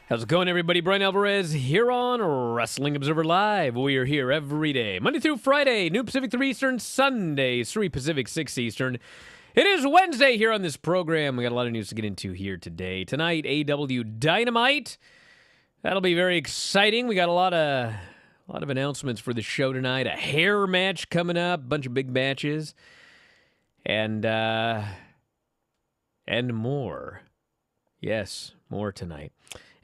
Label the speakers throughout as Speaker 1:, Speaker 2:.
Speaker 1: How's it going, everybody? Bryan Alvarez here on Wrestling Observer Live. We are here every day, Monday through Friday, noon Pacific 3 Eastern, Sundays 3 Pacific 6 Eastern. It is Wednesday here on this program. We got a lot of news to get into here today. Tonight, AW Dynamite. That'll be very exciting. We got a lot of announcements for the show tonight. A hair match coming up, a bunch of big matches, and more. Yes, more tonight.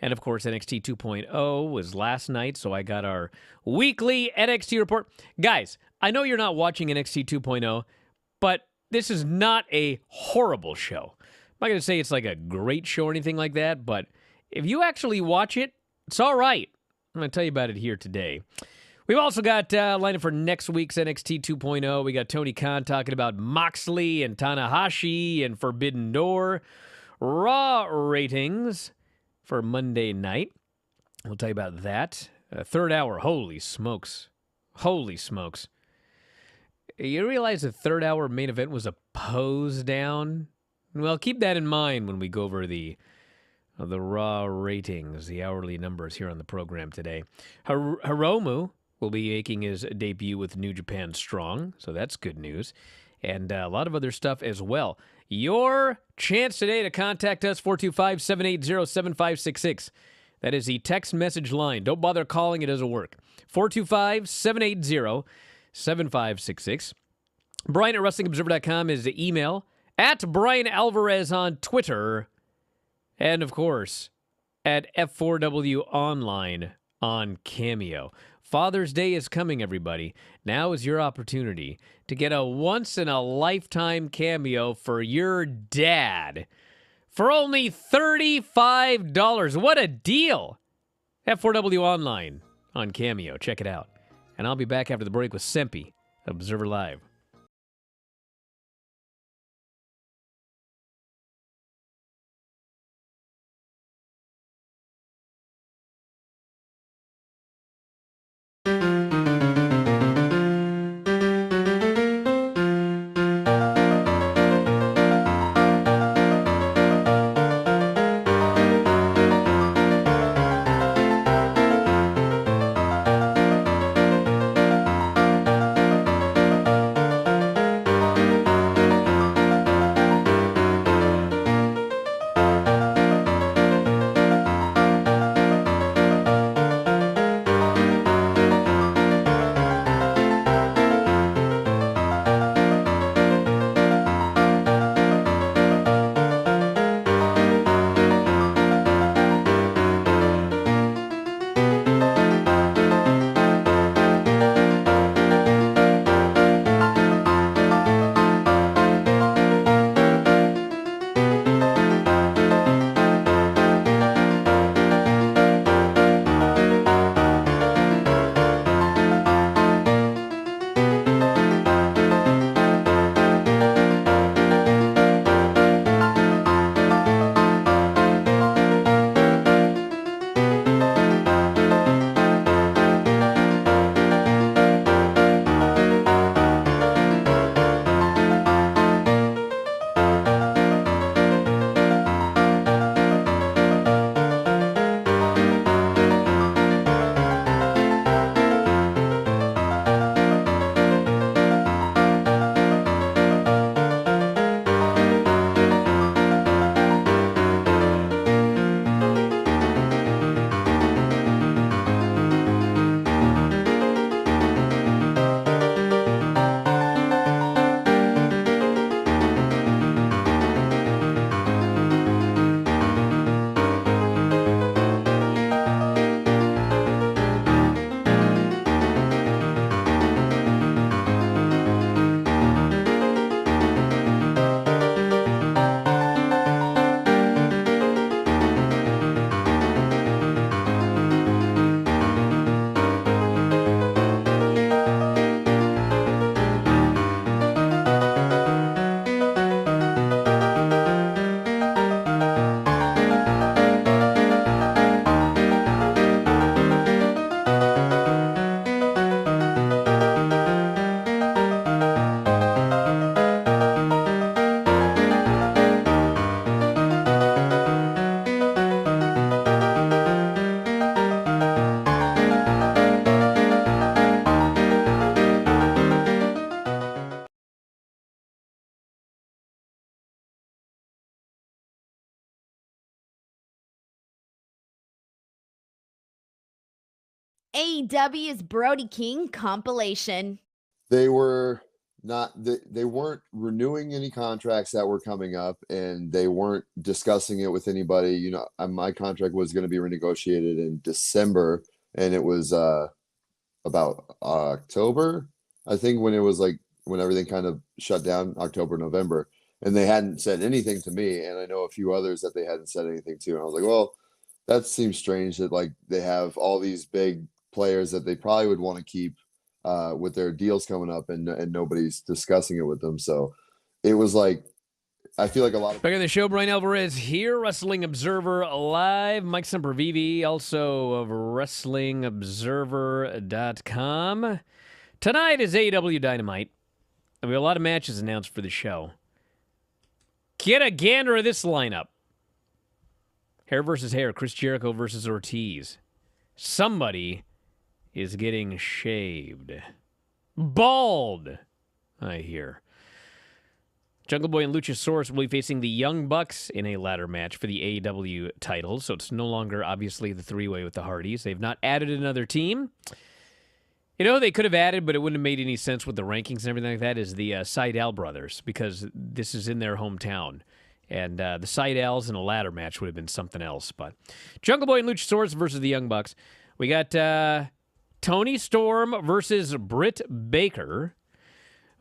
Speaker 1: And, of course, NXT 2.0 was last night, so I got our weekly NXT report. Guys, I know you're not watching NXT 2.0, but this is not a horrible show. I'm not going to say it's like a great show or anything like that, but if you actually watch it, it's all right. I'm going to tell you about it here today. We've also got lined up for next week's NXT 2.0. We got Tony Khan talking about Moxley and Tanahashi and Forbidden Door. Raw ratings for Monday night. We'll tell you about that. Third hour. Holy smokes. Holy smokes. You realize the third hour main event was a pose down? Well, keep that in mind when we go over the Raw ratings, the hourly numbers here on the program today. Hiromu will be making his debut with New Japan Strong, so that's good news. And a lot of other stuff as well. Your chance today to contact us, 425-780-7566. That is the text message line. Don't bother calling. It doesn't work. 425-780-7566. Bryan at WrestlingObserver.com is the email. At Bryan Alvarez on Twitter. And, of course, at F4W Online on Cameo. Father's Day is coming, everybody. Now is your opportunity to get a once-in-a-lifetime cameo for your dad for only $35. What a deal! F4W Online on Cameo. Check it out. And I'll be back after the break with Sempi, Observer Live.
Speaker 2: AEW's Brody King compilation.
Speaker 3: They were not they weren't renewing any contracts that were coming up, and they weren't discussing it with anybody. My contract was going to be renegotiated in December, and it was about October, I think, when it was like when everything kind of shut down, October, November, and they hadn't said anything to me, and I know a few others that they hadn't said anything to, and I was like, well, that seems strange that like they have all these big players that they probably would want to keep with their deals coming up, and nobody's discussing it with them. So it was like, I feel like a lot of...
Speaker 1: Back on the show, Bryan Alvarez here, Wrestling Observer Live. Mike Sempervive, also of WrestlingObserver.com. Tonight is AEW Dynamite. We have a lot of matches announced for the show. Get a gander of this lineup. Hair versus hair, Chris Jericho versus Ortiz. Somebody is getting shaved. Bald, I hear. Jungle Boy and Luchasaurus will be facing the Young Bucks in a ladder match for the AEW title, so it's no longer, obviously, the three-way with the Hardys. They've not added another team. They could have added, but it wouldn't have made any sense with the rankings and everything like that, is the Seidel brothers, because this is in their hometown. And the Seidels in a ladder match would have been something else. But Jungle Boy and Luchasaurus versus the Young Bucks. We got Tony Storm versus Britt Baker.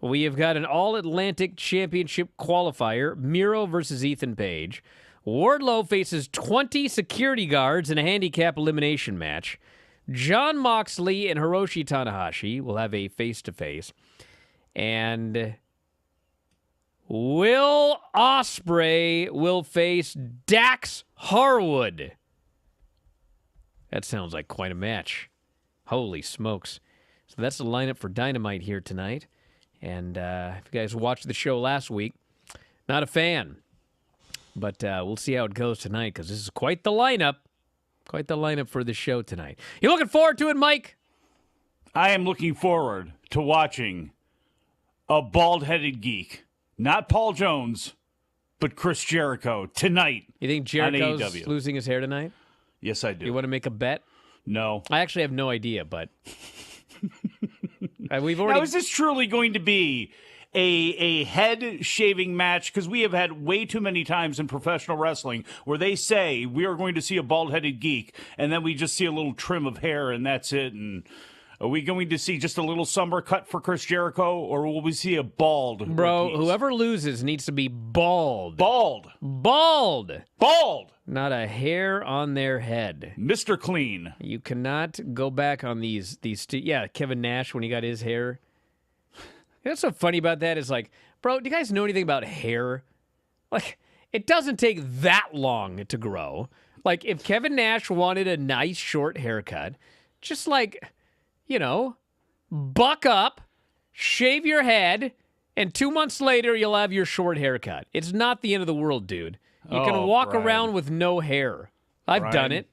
Speaker 1: We have got an All-Atlantic Championship qualifier, Miro versus Ethan Page. Wardlow faces 20 security guards in a handicap elimination match. Jon Moxley and Hiroshi Tanahashi will have a face-to-face. And Will Ospreay will face Dax Harwood. That sounds like quite a match. Holy smokes. So that's the lineup for Dynamite here tonight. And if you guys watched the show last week, not a fan. But we'll see how it goes tonight, because this is quite the lineup. Quite the lineup for the show tonight. You looking forward to it, Mike?
Speaker 4: I am looking forward to watching a bald-headed geek. Not Paul Jones, but Chris Jericho tonight.
Speaker 1: You think Jericho's losing his hair tonight?
Speaker 4: Yes, I do.
Speaker 1: You want to make a bet?
Speaker 4: No.
Speaker 1: I actually have no idea, but we've already...
Speaker 4: Now, is this truly going to be a head shaving match? Because we have had way too many times in professional wrestling where they say we are going to see a bald-headed geek, and then we just see a little trim of hair, and that's it. And are we going to see just a little summer cut for Chris Jericho, or will we see a bald?
Speaker 1: Bro,
Speaker 4: Ortiz?
Speaker 1: whoever loses needs to be bald.
Speaker 4: Bald.
Speaker 1: Bald.
Speaker 4: Bald.
Speaker 1: Not a hair on their head.
Speaker 4: Mr. Clean.
Speaker 1: You cannot go back on these Kevin Nash when he got his hair. What's so funny about that is, like, bro, do you guys know anything about hair? Like, it doesn't take that long to grow. Like, if Kevin Nash wanted a nice short haircut, just like, buck up, shave your head, and 2 months later you'll have your short haircut. It's not the end of the world, dude. You can walk around with no hair. I've done it.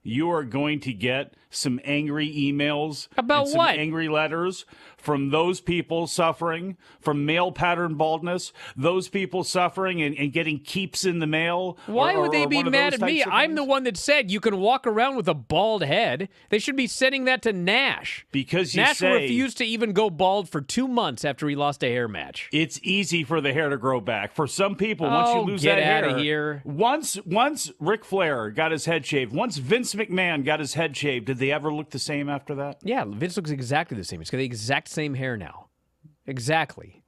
Speaker 4: You are going to get some angry emails.
Speaker 1: About
Speaker 4: some
Speaker 1: what?
Speaker 4: Angry letters from those people suffering from male pattern baldness, those people suffering and getting keeps in the mail.
Speaker 1: Why would they be mad at me? I'm the one that said you can walk around with a bald head. They should be sending that to Nash.
Speaker 4: Because
Speaker 1: Nash refused to even go bald for 2 months after he lost a hair match.
Speaker 4: It's easy for the hair to grow back. For some people, once you lose that hair.
Speaker 1: Get out of here.
Speaker 4: Once Ric Flair got his head shaved, once Vince McMahon got his head shaved, did they ever look the same after that?
Speaker 1: Yeah, Vince looks exactly the same. He's got the exact same hair now. Exactly.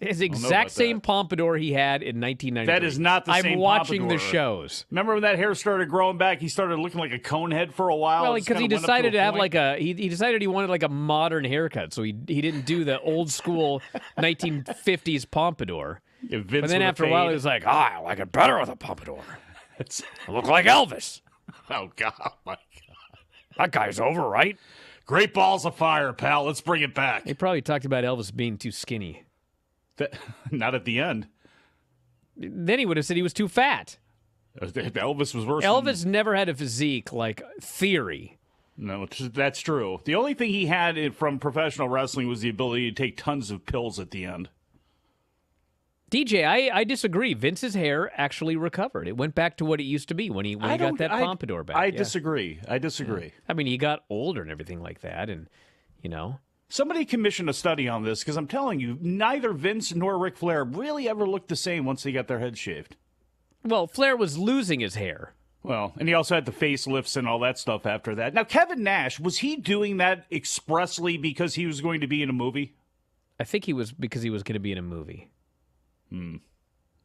Speaker 1: His exact same pompadour he had in 1993.
Speaker 4: That is not the same
Speaker 1: I'm watching
Speaker 4: pompadour.
Speaker 1: the shows.
Speaker 4: Remember when that hair started growing back? He started looking like a cone head for a while.
Speaker 1: Well, because he decided to have like he decided he wanted like a modern haircut, so he didn't do the old school 1950s pompadour.
Speaker 4: Yeah,
Speaker 1: but then after a while, he was like, I like it better with a pompadour. I look like Elvis.
Speaker 4: Oh, God, my God.
Speaker 1: That guy's over, right?
Speaker 4: Great balls of fire, pal. Let's bring it back.
Speaker 1: He probably talked about Elvis being too skinny.
Speaker 4: Not at the end.
Speaker 1: Then he would have said he was too fat.
Speaker 4: Elvis was worse.
Speaker 1: Elvis never had a physique like Theory.
Speaker 4: No, that's true. The only thing he had from professional wrestling was the ability to take tons of pills at the end.
Speaker 1: DJ, I disagree. Vince's hair actually recovered. It went back to what it used to be when he got that pompadour back.
Speaker 4: I disagree. I disagree.
Speaker 1: Yeah. I mean, he got older and everything like that, and you know.
Speaker 4: Somebody commissioned a study on this because I'm telling you, neither Vince nor Ric Flair really ever looked the same once they got their heads shaved.
Speaker 1: Well, Flair was losing his hair.
Speaker 4: Well, and he also had the facelifts and all that stuff after that. Now, Kevin Nash, was he doing that expressly because he was going to be in a movie?
Speaker 1: I think he was because he was going to be in a movie.
Speaker 4: Well,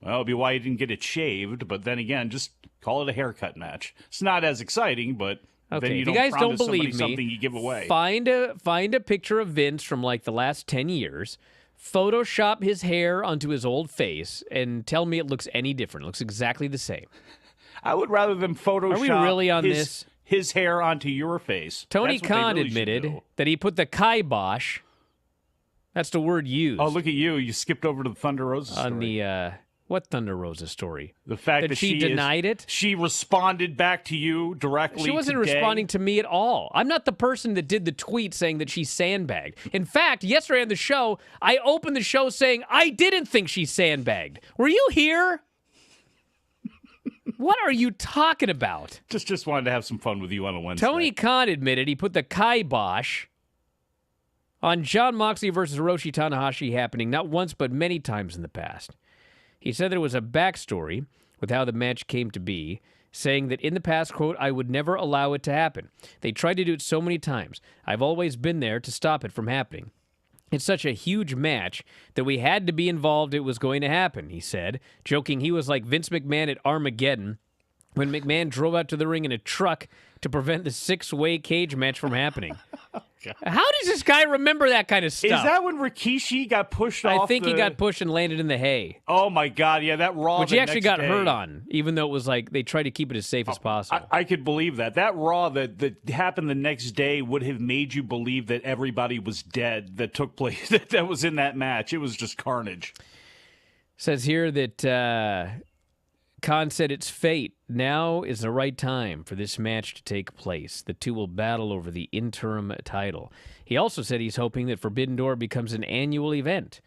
Speaker 4: it'll be why he didn't get it shaved, but then again, just call it a haircut match. It's not as exciting, but
Speaker 1: okay.
Speaker 4: then you
Speaker 1: If you guys don't believe me,
Speaker 4: something you give away.
Speaker 1: Find a picture of Vince from like the last 10 years, Photoshop his hair onto his old face, and tell me it looks any different. It looks exactly the same.
Speaker 4: I would rather them Photoshop
Speaker 1: Are we really on this?
Speaker 4: His hair onto your face.
Speaker 1: Tony
Speaker 4: That's what they
Speaker 1: Khan
Speaker 4: really should
Speaker 1: admitted
Speaker 4: do.
Speaker 1: that he put the kibosh, that's the word used.
Speaker 4: Oh, look at you. You skipped over to the Thunder Rosa story.
Speaker 1: On the, what Thunder Rosa story?
Speaker 4: The fact that
Speaker 1: she denied it?
Speaker 4: She responded back to you directly.
Speaker 1: She wasn't
Speaker 4: today.
Speaker 1: responding to me at all. I'm not the person that did the tweet saying that she sandbagged. In fact, yesterday on the show, I opened the show saying I didn't think she sandbagged. Were you here? What are you talking about?
Speaker 4: Just wanted to have some fun with you on a Wednesday.
Speaker 1: Tony Khan admitted he put the kibosh on Jon Moxley versus Hiroshi Tanahashi happening not once but many times in the past. He said there was a backstory with how the match came to be, saying that in the past, quote, I would never allow it to happen. They tried to do it so many times. I've always been there to stop it from happening. It's such a huge match that we had to be involved. It was going to happen, he said, joking he was like Vince McMahon at Armageddon when McMahon drove out to the ring in a truck to prevent the six-way cage match from happening. How does this guy remember that kind of stuff?
Speaker 4: Is that when Rikishi got pushed off?
Speaker 1: I think he got pushed and landed in the hay.
Speaker 4: Oh, my God. Yeah, that Raw.
Speaker 1: Which he actually got hurt on, even though it was like they tried to keep it as safe as possible.
Speaker 4: I could believe that. That Raw that happened the next day would have made you believe that everybody was dead that took place, that was in that match. It was just carnage.
Speaker 1: Says here that Khan said it's fate. Now is the right time for this match to take place. The two will battle over the interim title. He also said he's hoping that Forbidden Door becomes an annual event.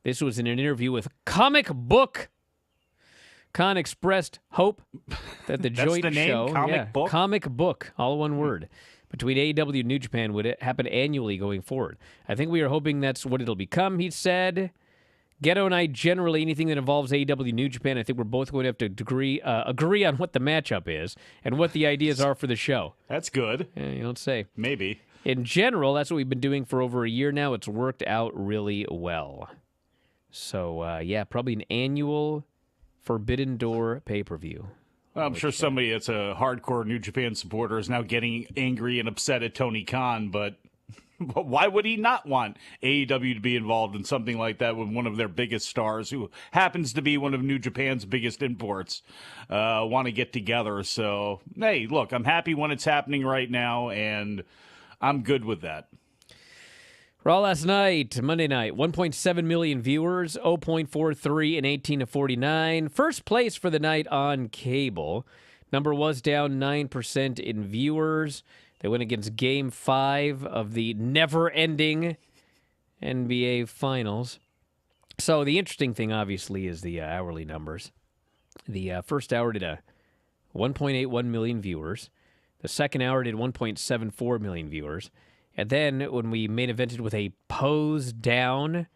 Speaker 1: This was in an interview with Comic Book. Khan expressed hope that the
Speaker 4: That's
Speaker 1: joint
Speaker 4: the name?
Speaker 1: show,
Speaker 4: Comic Book?
Speaker 1: all one word, between AEW and New Japan would happen annually going forward. I think we are hoping that's what it'll become, he said. Ghetto and I, generally, anything that involves AEW New Japan, I think we're both going to have to agree on what the matchup is and what the ideas are for the show.
Speaker 4: That's good.
Speaker 1: Yeah, you don't say.
Speaker 4: Maybe.
Speaker 1: In general, that's what we've been doing for over a year now. It's worked out really well. So, probably an annual Forbidden Door pay-per-view.
Speaker 4: Well, I'm sure somebody that's a hardcore New Japan supporter is now getting angry and upset at Tony Khan, but why would he not want AEW to be involved in something like that when one of their biggest stars, who happens to be one of New Japan's biggest imports, want to get together? So, hey, look, I'm happy when it's happening right now, and I'm good with that.
Speaker 1: Raw last night, Monday night, 1.7 million viewers, 0.43 and 18 to 49. First place for the night on cable. Number was down 9% in viewers. They went against Game 5 of the never-ending NBA Finals. So the interesting thing, obviously, is the hourly numbers. The first hour did 1.81 million viewers. The second hour did 1.74 million viewers. And then when we main evented with a pose down,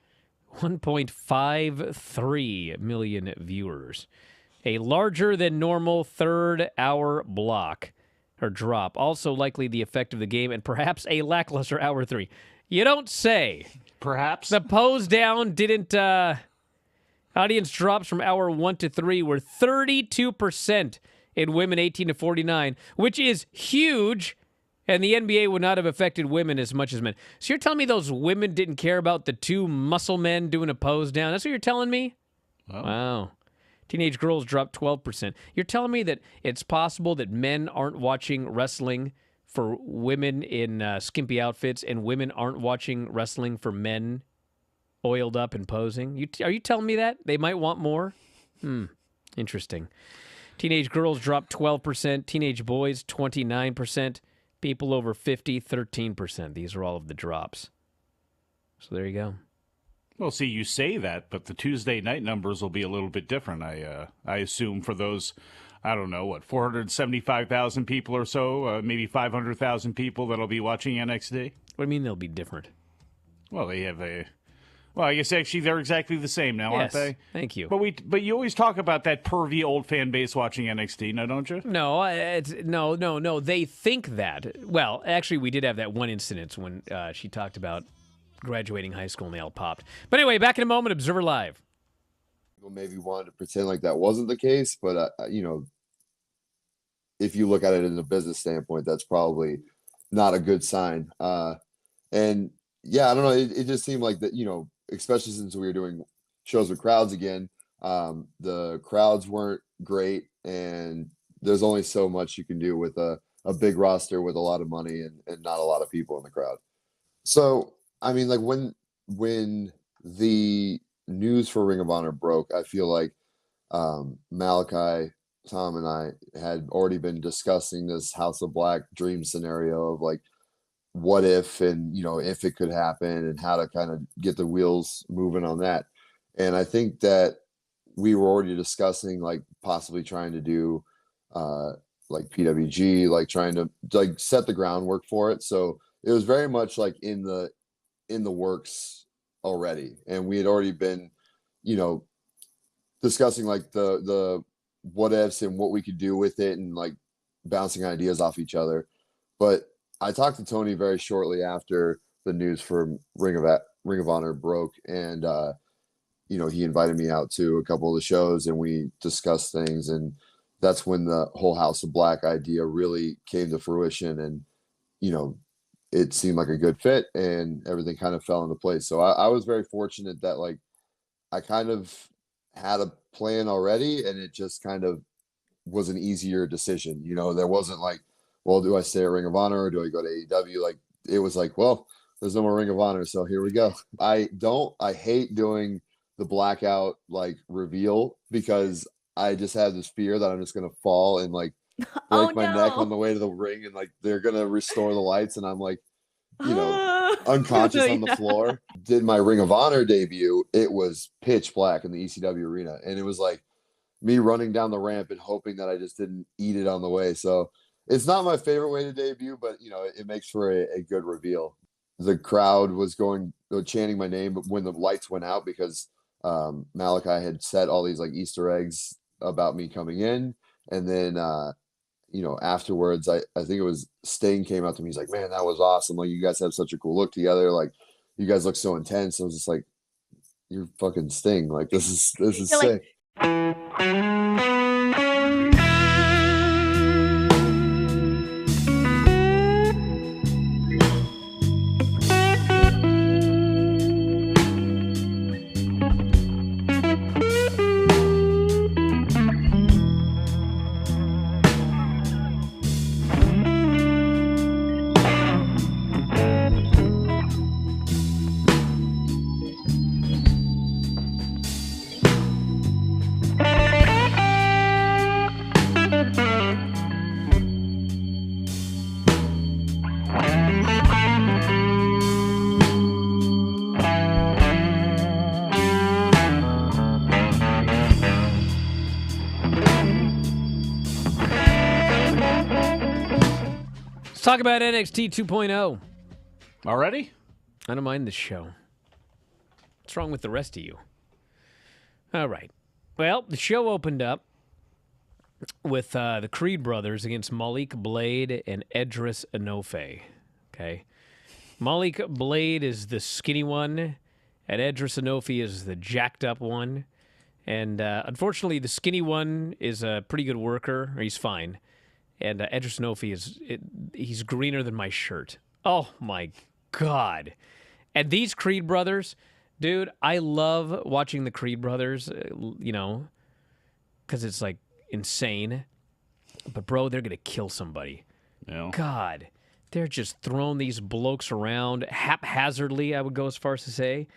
Speaker 1: 1.53 million viewers. A larger than normal third hour block. Or drop. Also likely the effect of the game, and perhaps a lackluster hour 3. You don't say.
Speaker 4: Perhaps.
Speaker 1: The pose down didn't... audience drops from hour 1 to 3 were 32% in women 18 to 49, which is huge, and the NBA would not have affected women as much as men. So you're telling me those women didn't care about the two muscle men doing a pose down? That's what you're telling me?
Speaker 4: Oh.
Speaker 1: Wow. Teenage girls dropped 12%. You're telling me that it's possible that men aren't watching wrestling for women in skimpy outfits and women aren't watching wrestling for men oiled up and posing? Are you telling me that? They might want more? Interesting. Teenage girls dropped 12%. Teenage boys, 29%. People over 50, 13%. These are all of the drops. So there you go.
Speaker 4: Well, see, you say that, but the Tuesday night numbers will be a little bit different. I assume for those, I don't know, 475,000 people or so, maybe 500,000 people that'll be watching NXT.
Speaker 1: What do you mean they'll be different?
Speaker 4: Well, they have Well, I guess actually they're exactly the same now, aren't
Speaker 1: Yes,
Speaker 4: they?
Speaker 1: thank you.
Speaker 4: But you always talk about that pervy old fan base watching NXT, now don't you?
Speaker 1: No, no. They think that. Well, actually, we did have that one incident when she talked about graduating high school and they all popped. But anyway, back in a moment, Observer Live.
Speaker 3: People maybe wanted to pretend like that wasn't the case, but if you look at it in a business standpoint, that's probably not a good sign. And yeah, I don't know. It just seemed like that, especially since we were doing shows with crowds again, the crowds weren't great, and there's only so much you can do with a big roster with a lot of money and not a lot of people in the crowd. So, I mean, like when the news for Ring of Honor broke, I feel like Malachi, Tom, and I had already been discussing this House of Black dream scenario of like, what if, and if it could happen, and how to kind of get the wheels moving on that. And I think that we were already discussing like possibly trying to do like PWG, like trying to like set the groundwork for it. So it was very much like in the works already, and we had already been discussing like the what ifs and what we could do with it, and like bouncing ideas off each other. But I talked to Tony very shortly after the news from Ring of Honor broke, and he invited me out to a couple of the shows, and we discussed things, and that's when the whole House of Black idea really came to fruition, and it seemed like a good fit, and everything kind of fell into place. So I was very fortunate that like I kind of had a plan already, and it just kind of was an easier decision. There wasn't like, well, do I stay at Ring of Honor or do I go to AEW? Like, it was like, well, there's no more Ring of Honor, so here we go. I hate doing the blackout like reveal, because I just have this fear that I'm just gonna fall and like break my neck on the way to the ring, and like they're gonna restore the lights, and I'm like, unconscious on the floor. Did my Ring of Honor debut, it was pitch black in the ECW arena, and it was like me running down the ramp and hoping that I just didn't eat it on the way. So it's not my favorite way to debut, but it makes for a good reveal. The crowd was chanting my name when the lights went out, because Malachi had set all these like Easter eggs about me coming in, and then afterwards, I think it was Sting came out to me. He's like, "Man, that was awesome! Like, you guys have such a cool look together. Like, you guys look so intense." I was just like, "You're fucking Sting! Like, this is sick."
Speaker 1: Talk about NXT 2.0.
Speaker 4: Already?
Speaker 1: I don't mind this show. What's wrong with the rest of you? All right. Well, the show opened up with the Creed brothers against Malik Blade and Edris Enofe. Okay. Malik Blade is the skinny one, and Edris Enofe is the jacked up one. And unfortunately, the skinny one is a pretty good worker, or he's fine. And Edris Enofe he's greener than my shirt. Oh, my God. And these Creed brothers, dude, I love watching the Creed brothers, because it's, like, insane. But, bro, they're going to kill somebody.
Speaker 4: Yeah.
Speaker 1: God. They're just throwing these blokes around haphazardly, I would go as far as to say.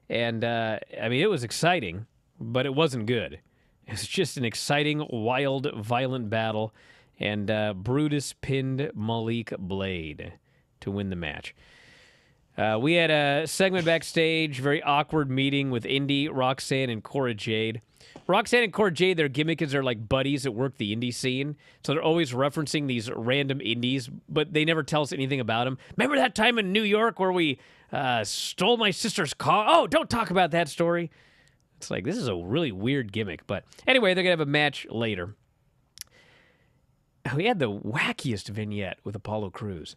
Speaker 1: And, it was exciting, but it wasn't good. It was just an exciting, wild, violent battle. And Brutus pinned Malik Blade to win the match. We had a segment backstage, very awkward meeting with Indy, Roxanne, and Cora Jade. Roxanne and Cora Jade, their gimmick is they're like buddies that work the indie scene. So they're always referencing these random indies, but they never tell us anything about them. Remember that time in New York where we stole my sister's car? Oh, don't talk about that story. It's like, this is a really weird gimmick. But anyway, they're going to have a match later. We had the wackiest vignette with Apollo Crews.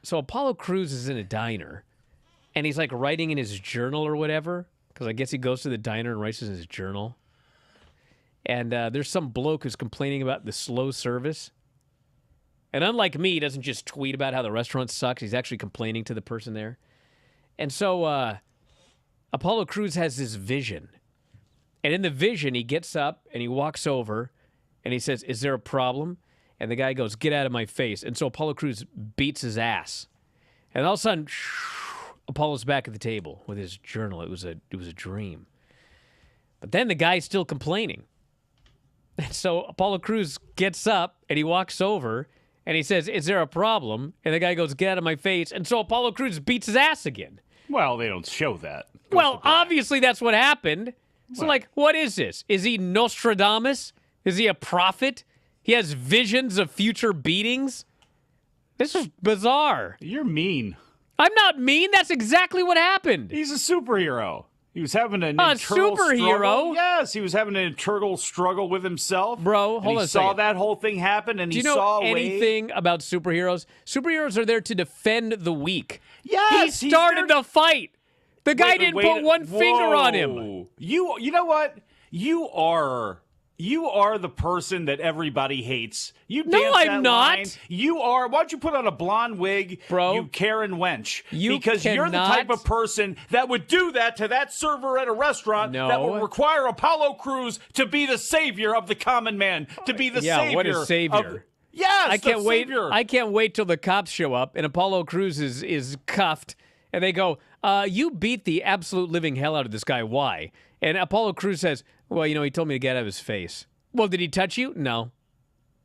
Speaker 1: So Apollo Crews is in a diner, and he's like writing in his journal or whatever, because I guess he goes to the diner and writes in his journal. And there's some bloke who's complaining about the slow service. And unlike me, he doesn't just tweet about how the restaurant sucks. He's actually complaining to the person there. And so Apollo Crews has this vision. And in the vision, he gets up and he walks over and he says, "Is there a problem?" And the guy goes, "Get out of my face." And so Apollo Crews beats his ass. And all of a sudden, Apollo's back at the table with his journal. It was a dream. But then the guy's still complaining. And so Apollo Crews gets up and he walks over and he says, "Is there a problem?" And the guy goes, "Get out of my face." And so Apollo Crews beats his ass again.
Speaker 4: Well, they don't show that.
Speaker 1: Well, obviously that's what happened. So, like, what is this? Is he Nostradamus? Is he a prophet? He has visions of future beatings? This is bizarre.
Speaker 4: You're mean.
Speaker 1: I'm not mean. That's exactly what happened.
Speaker 4: He's a superhero. He was having an
Speaker 1: A
Speaker 4: internal
Speaker 1: superhero?
Speaker 4: struggle. Yes, he was having an internal struggle with himself.
Speaker 1: Bro, hold on a
Speaker 4: He saw
Speaker 1: second.
Speaker 4: that whole thing happen, and
Speaker 1: Do
Speaker 4: he
Speaker 1: you know
Speaker 4: saw a way.
Speaker 1: anything about superheroes? Superheroes are there to defend the weak.
Speaker 4: Yes,
Speaker 1: He
Speaker 4: he's
Speaker 1: started
Speaker 4: there-
Speaker 1: the fight. The guy
Speaker 4: Wait,
Speaker 1: didn't
Speaker 4: wait,
Speaker 1: put one finger on him.
Speaker 4: whoa. You know what? You are the person that everybody hates. You
Speaker 1: No,
Speaker 4: dance
Speaker 1: I'm
Speaker 4: that
Speaker 1: not.
Speaker 4: line. You are. Why don't you put on a blonde wig,
Speaker 1: Bro?
Speaker 4: You Karen wench?
Speaker 1: You
Speaker 4: because you're the
Speaker 1: cannot-
Speaker 4: type of person that would do that to that server at a restaurant.
Speaker 1: No.
Speaker 4: That would require Apollo Crews to be the savior of the common man, to be the
Speaker 1: Yeah,
Speaker 4: savior.
Speaker 1: what a savior.
Speaker 4: Of, yes,
Speaker 1: I can't
Speaker 4: the
Speaker 1: wait.
Speaker 4: savior.
Speaker 1: I can't wait till the cops show up and Apollo Crews is cuffed, and they go, "You beat the absolute living hell out of this guy. Why?" And Apollo Crews says, "Well, he told me to get out of his face." "Well, did he touch you?" "No."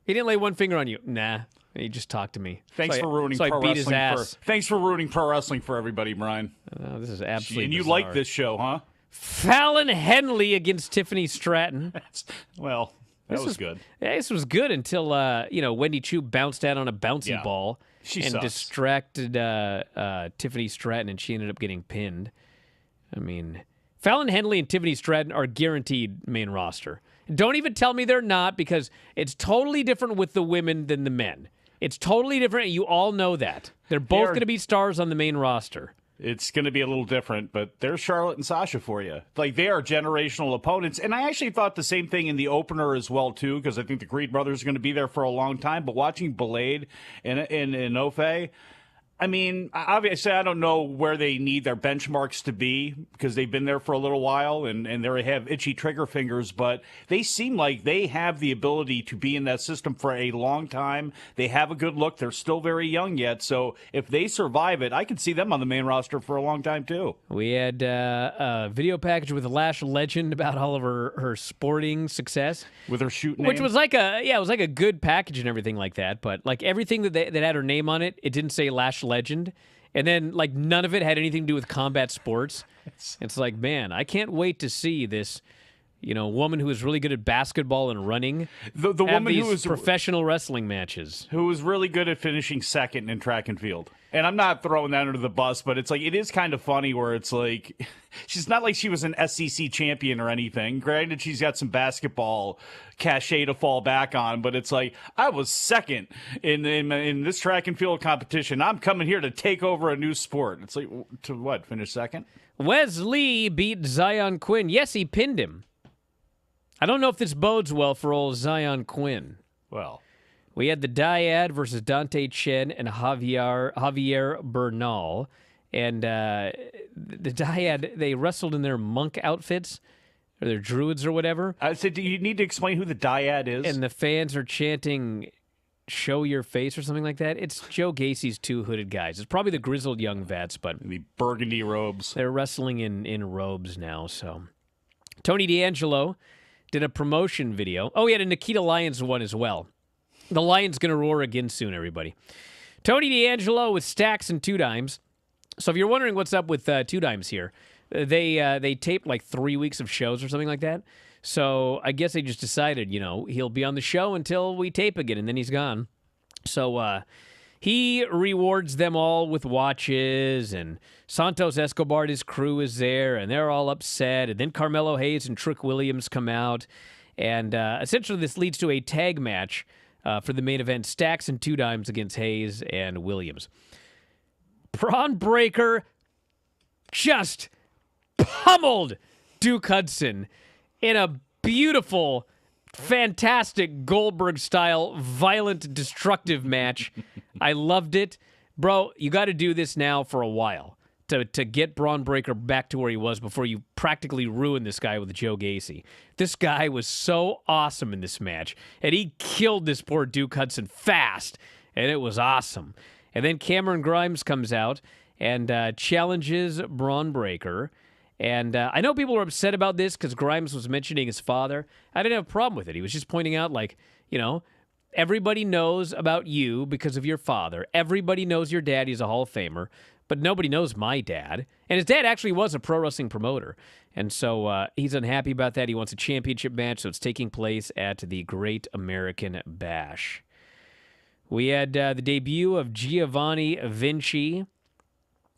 Speaker 1: "He didn't lay one finger on you?" "Nah." He just talked to me.
Speaker 4: Thanks
Speaker 1: So
Speaker 4: for ruining
Speaker 1: so I
Speaker 4: pro
Speaker 1: beat his
Speaker 4: wrestling
Speaker 1: ass.
Speaker 4: thanks for ruining pro wrestling for everybody, Brian.
Speaker 1: Oh, this is absolutely
Speaker 4: And you
Speaker 1: bizarre.
Speaker 4: like this show, huh?
Speaker 1: Fallon Henley against Tiffany Stratton.
Speaker 4: Well, that was good.
Speaker 1: This was good until Wendy Chu bounced out on a bouncy
Speaker 4: Yeah.
Speaker 1: ball
Speaker 4: She
Speaker 1: and
Speaker 4: sucks.
Speaker 1: distracted Tiffany Stratton, and she ended up getting pinned. I mean, Fallon Henley and Tiffany Stratton are guaranteed main roster. Don't even tell me they're not, because it's totally different with the women than the men. It's totally different, and you all know that. They're both going to be stars on the main roster.
Speaker 4: It's going to be a little different, but there's Charlotte and Sasha for you. Like, they are generational opponents. And I actually thought the same thing in the opener as well, too, because I think the Creed brothers are going to be there for a long time. But watching Blade and Ofe, I mean, obviously, I don't know where they need their benchmarks to be because they've been there for a little while and they have itchy trigger fingers, but they seem like they have the ability to be in that system for a long time. They have a good look. They're still very young yet. So if they survive it, I could see them on the main roster for a long time, too.
Speaker 1: We had a video package with Lash Legend about all of her sporting success.
Speaker 4: With her shoot name.
Speaker 1: Which was like it was like a good package and everything like that. But like everything that had her name on it, it didn't say Lash Legend. And then like none of it had anything to do with combat sports. It's like, man, I can't wait to see this, woman who is really good at basketball and running.
Speaker 4: The
Speaker 1: have
Speaker 4: woman
Speaker 1: these
Speaker 4: who was
Speaker 1: professional wrestling matches.
Speaker 4: who was really good at finishing second in track and field. And I'm not throwing that under the bus, but it's like, it is kind of funny where it's like, she's not like she was an SEC champion or anything. Granted, she's got some basketball cachet to fall back on, but it's like, I was second in this track and field competition. I'm coming here to take over a new sport. It's like, to what, finish second?
Speaker 1: Wes Lee beat Zion Quinn. Yes, he pinned him. I don't know if this bodes well for old Zion Quinn.
Speaker 4: Well,
Speaker 1: We had the Dyad versus Dante Chen and Javier Bernal. And the Dyad, they wrestled in their monk outfits, or their druids or whatever.
Speaker 4: I said, do you need to explain who the Dyad is?
Speaker 1: And the fans are chanting, "Show your face," or something like that. It's Joe Gacy's two hooded guys. It's probably the grizzled young vets, but
Speaker 4: the burgundy robes.
Speaker 1: they're wrestling in robes now. So Tony D'Angelo did a promotion video. Oh, he had a Nikita Lyons one as well. The Lion's going to roar again soon, everybody. Tony D'Angelo with Stacks and Two Dimes So if you're wondering what's up with Two Dimes here, they taped like 3 weeks of shows or something like that. So I guess they just decided, he'll be on the show until we tape again, and then he's gone. So he rewards them all with watches, and Santos Escobar, his crew, is there, and they're all upset. And then Carmelo Hayes and Trick Williams come out, and essentially this leads to a tag match for the main event, Stacks and Two Dimes against Hayes and Williams. Braun Breaker just pummeled Duke Hudson in a beautiful, fantastic Goldberg-style, violent, destructive match. I loved it. Bro, you got to do this now for a while to get Braun Breaker back to where he was before you practically ruin this guy with Joe Gacy. This guy was so awesome in this match, and he killed this poor Duke Hudson fast, and it was awesome. And then Cameron Grimes comes out and challenges Braun Breaker. And I know people were upset about this because Grimes was mentioning his father. I didn't have a problem with it. He was just pointing out, everybody knows about you because of your father. Everybody knows your dad. He's a Hall of Famer. But nobody knows my dad. And his dad actually was a pro wrestling promoter. And so he's unhappy about that. He wants a championship match, so it's taking place at the Great American Bash. We had the debut of Giovanni Vinci.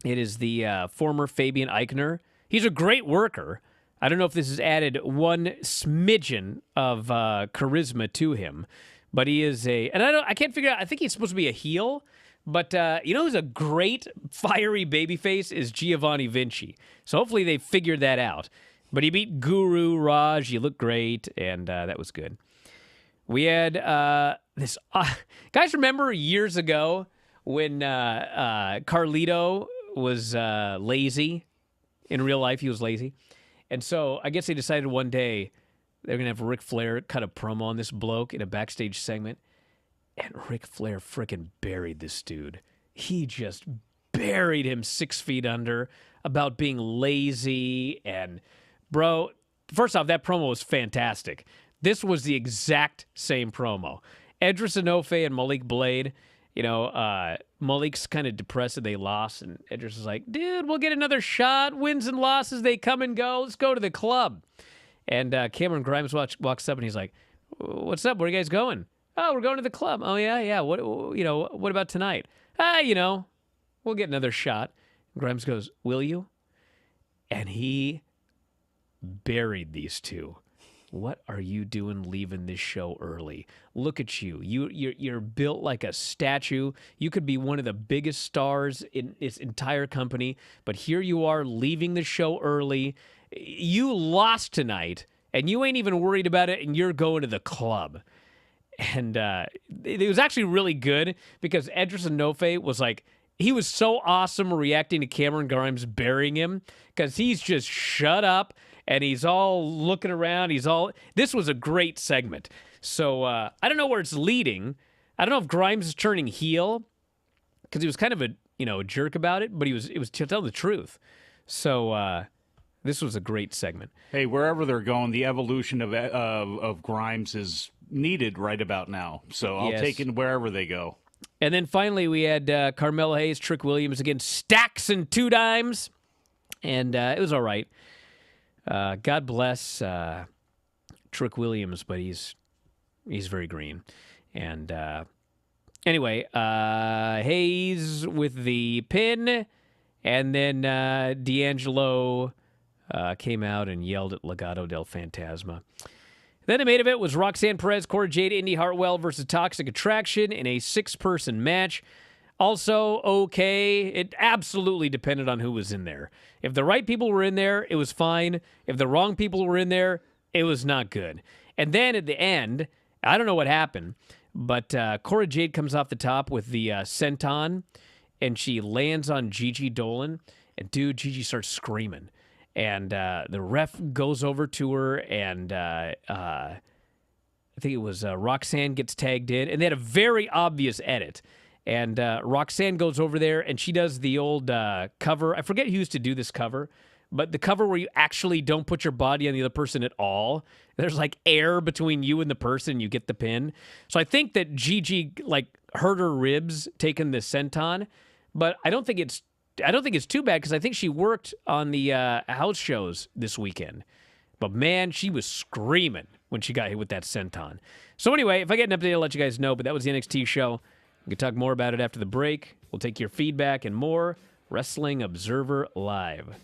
Speaker 1: It is the former Fabian Eichner. He's a great worker. I don't know if this has added one smidgen of charisma to him, but he is I can't figure out, I think he's supposed to be a heel, but who's a great fiery babyface is Giovanni Vinci. So hopefully they figured that out. But he beat Guru Raj. He looked great, and that was good. We had this. Guys, remember years ago when Carlito was lazy? In real life, he was lazy. And so I guess they decided one day they're going to have Ric Flair cut a promo on this bloke in a backstage segment. And Ric Flair frickin' buried this dude. He just buried him 6 feet under about being lazy. And, bro, first off, that promo was fantastic. This was the exact same promo. Edris Enofe and Malik Blade, Malik's kind of depressed that they lost, and Edris is like, dude, we'll get another shot. Wins and losses, they come and go. Let's go to the club. And Cameron Grimes walks up, and he's like, what's up? Where are you guys going? Oh, we're going to the club. Oh, yeah. What about tonight? We'll get another shot. And Grimes goes, will you? And he buried these two. What are you doing leaving this show early? Look at you. You're built like a statue. You could be one of the biggest stars in this entire company, but here you are leaving the show early. You lost tonight, and you ain't even worried about it, and you're going to the club. And it was actually really good because Edris Enofe was like, he was so awesome reacting to Cameron Grimes burying him because he's just shut up. And he's all looking around. This was a great segment. So I don't know where it's leading. I don't know if Grimes is turning heel because he was kind of a jerk about it, but it was to tell the truth. So this was a great segment.
Speaker 4: Hey, wherever they're going, the evolution of Grimes is needed right about now. So I'll take it wherever they go.
Speaker 1: And then finally we had Carmelo Hayes, Trick Williams against Stacks and Two Dimes, and it was all right. God bless Trick Williams, but he's very green. And anyway, Hayes with the pin, and then D'Angelo came out and yelled at Legado del Fantasma. Then the main event was Roxanne Perez, Cora Jade, Indy Hartwell versus Toxic Attraction in a 6-person match. Also, okay, it absolutely depended on who was in there. If the right people were in there, it was fine. If the wrong people were in there, it was not good. And then at the end, I don't know what happened, but Cora Jade comes off the top with the senton, and she lands on Gigi Dolan. And, dude, Gigi starts screaming. And the ref goes over to her, and I think it was Roxanne gets tagged in. And they had a very obvious edit. And Roxanne goes over there, and she does the old cover. I forget who used to do this cover, but the cover where you actually don't put your body on the other person at all. There's like air between you and the person, you get the pin. So I think that Gigi hurt her ribs taking the senton, but I don't think it's I don't think it's too bad because I think she worked on the house shows this weekend. But, man, she was screaming when she got hit with that senton. So, anyway, if I get an update, I'll let you guys know. But that was the NXT show. We can talk more about it after the break. We'll take your feedback and more. Wrestling Observer Live.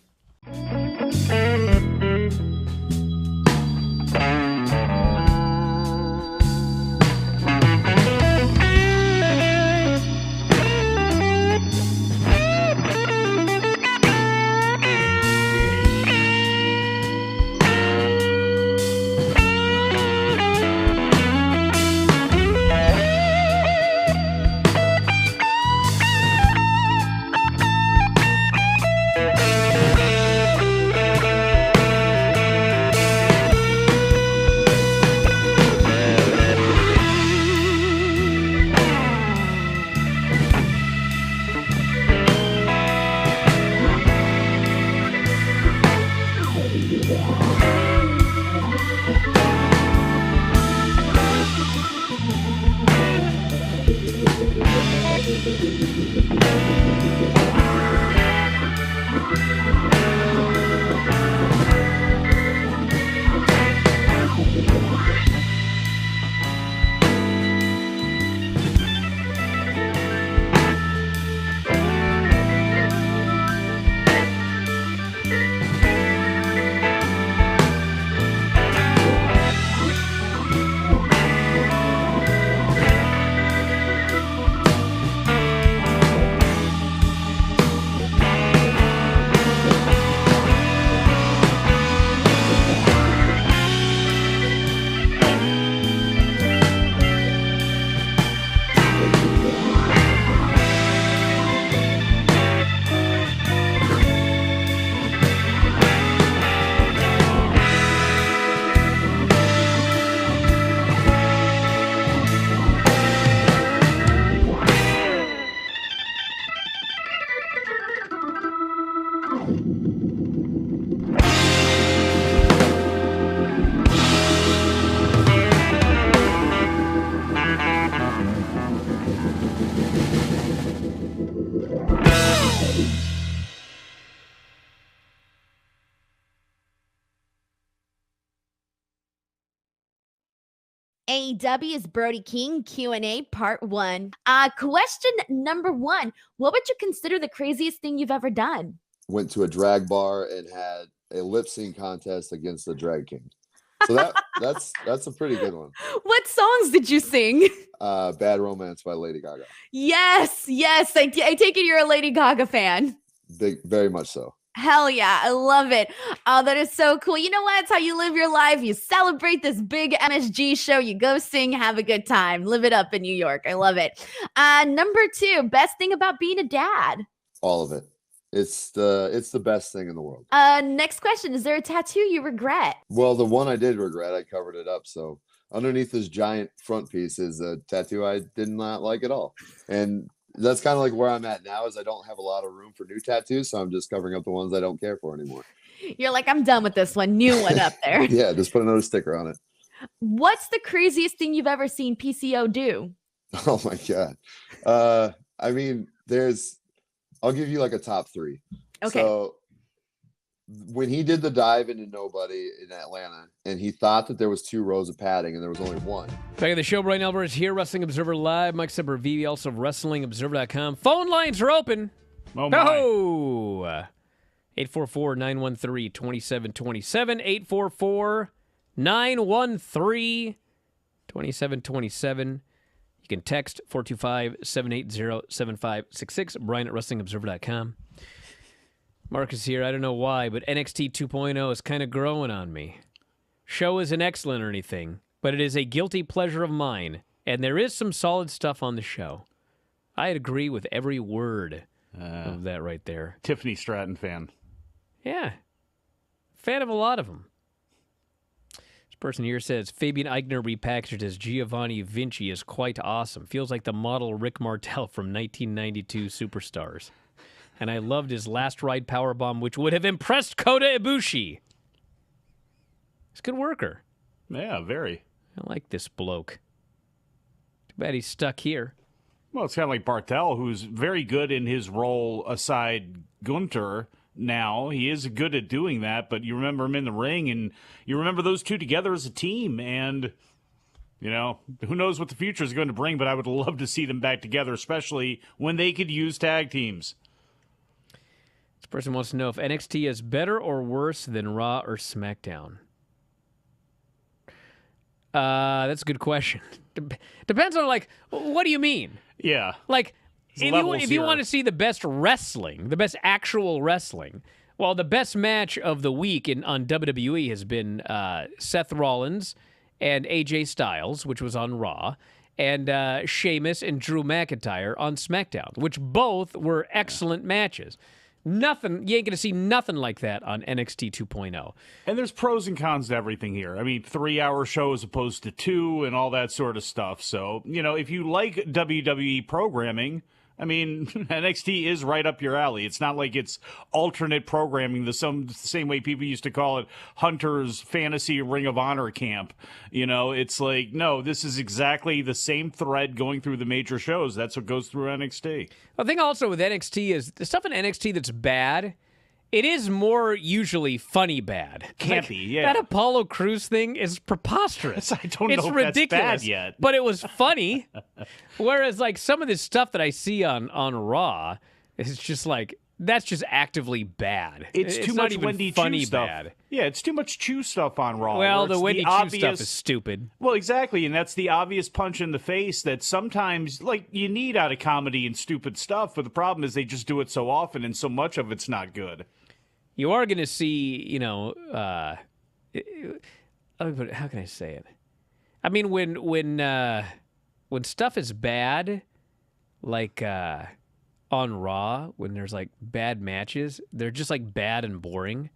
Speaker 2: AEW's Brody King Q&A Part 1. Question number 1. What would you consider the craziest thing you've ever done?
Speaker 3: Went to a drag bar and had a lip sync contest against the drag king. So that's a pretty good one.
Speaker 2: What songs did you sing?
Speaker 3: Bad Romance by Lady Gaga.
Speaker 2: Yes. I take it you're a Lady Gaga fan.
Speaker 3: Very much so.
Speaker 2: Hell yeah, I love it. Oh, that is so cool. You know what? That's how you live your life. You celebrate this big MSG show. You go sing, have a good time. Live it up in New York. I love it. Number 2, best thing about being a dad.
Speaker 3: All of it. It's the best thing in the world.
Speaker 2: Next question. Is there a tattoo you regret?
Speaker 3: Well, the one I did regret, I covered it up. So underneath this giant front piece is a tattoo I did not like at all. And that's kind of like where I'm at now is I don't have a lot of room for new tattoos. So I'm just covering up the ones I don't care for anymore.
Speaker 2: You're like, I'm done with this one. New one up there.
Speaker 3: Yeah, just put another sticker on it.
Speaker 2: What's the craziest thing you've ever seen PCO do?
Speaker 3: Oh my God. I mean, I'll give you like a top 3.
Speaker 2: Okay.
Speaker 3: So when he did the dive into nobody in Atlanta and he thought that there was 2 rows of padding and there was only 1.
Speaker 1: Back at the show, Bryan Alvarez here, Wrestling Observer Live. Mike Sempervive, also WrestlingObserver.com. Phone lines are open.
Speaker 4: Oh, my.
Speaker 1: No! 844-913-2727. 844-913-2727. You can text 425-780-7566. Bryan at WrestlingObserver.com. Marcus here. I don't know why, but NXT 2.0 is kind of growing on me. Show isn't excellent or anything, but it is a guilty pleasure of mine, and there is some solid stuff on the show. I'd agree with every word of that right there.
Speaker 4: Tiffany Stratton fan.
Speaker 1: Yeah. Fan of a lot of them. This person here says, Fabian Eichner repackaged as Giovanni Vinci is quite awesome. Feels like the model Rick Martel from 1992 Superstars. And I loved his last ride powerbomb, which would have impressed Kota Ibushi. He's a good worker.
Speaker 4: Yeah, very.
Speaker 1: I like this bloke. Too bad he's stuck here.
Speaker 4: Well, it's kind of like Bartel, who's very good in his role aside Gunter. Now he is good at doing that, but you remember him in the ring, and you remember those two together as a team, and who knows what the future is going to bring, but I would love to see them back together, especially when they could use tag teams.
Speaker 1: This person wants to know if NXT is better or worse than Raw or SmackDown. That's a good question. Depends on, what do you mean?
Speaker 4: Yeah.
Speaker 1: If you want to see the best wrestling, the best actual wrestling, well, the best match of the week on WWE has been Seth Rollins and AJ Styles, which was on Raw, and Sheamus and Drew McIntyre on SmackDown, which both were excellent matches. Nothing, you ain't going to see nothing like that on NXT 2.0.
Speaker 4: And there's pros and cons to everything here. I mean, 3-hour show as opposed to 2 and all that sort of stuff. So, if you like WWE programming, I mean, NXT is right up your alley. It's not like it's alternate programming, the same way people used to call it Hunter's Fantasy Ring of Honor camp. It's like, no, this is exactly the same thread going through the major shows. That's what goes through NXT.
Speaker 1: The thing also with NXT is the stuff in NXT that's bad, it is more usually funny bad.
Speaker 4: Campy, yeah.
Speaker 1: That Apollo Crews thing is preposterous.
Speaker 4: I don't know if
Speaker 1: ridiculous,
Speaker 4: that's bad yet.
Speaker 1: But it was funny. Whereas, some of this stuff that I see on Raw, it's just that's just actively bad.
Speaker 4: It's too
Speaker 1: not
Speaker 4: much
Speaker 1: even
Speaker 4: Wendy
Speaker 1: funny
Speaker 4: Chu stuff.
Speaker 1: bad.
Speaker 4: Yeah, it's too much Chu stuff on Raw.
Speaker 1: Well,
Speaker 4: the
Speaker 1: Wendy Chu stuff is stupid.
Speaker 4: Well, exactly, and that's the obvious punch in the face that sometimes, you need out of comedy and stupid stuff, but the problem is they just do it so often, and so much of it's not good.
Speaker 1: You are going to see, how can I say it? I mean, when stuff is bad, on Raw, when there's bad matches, they're just bad and boring.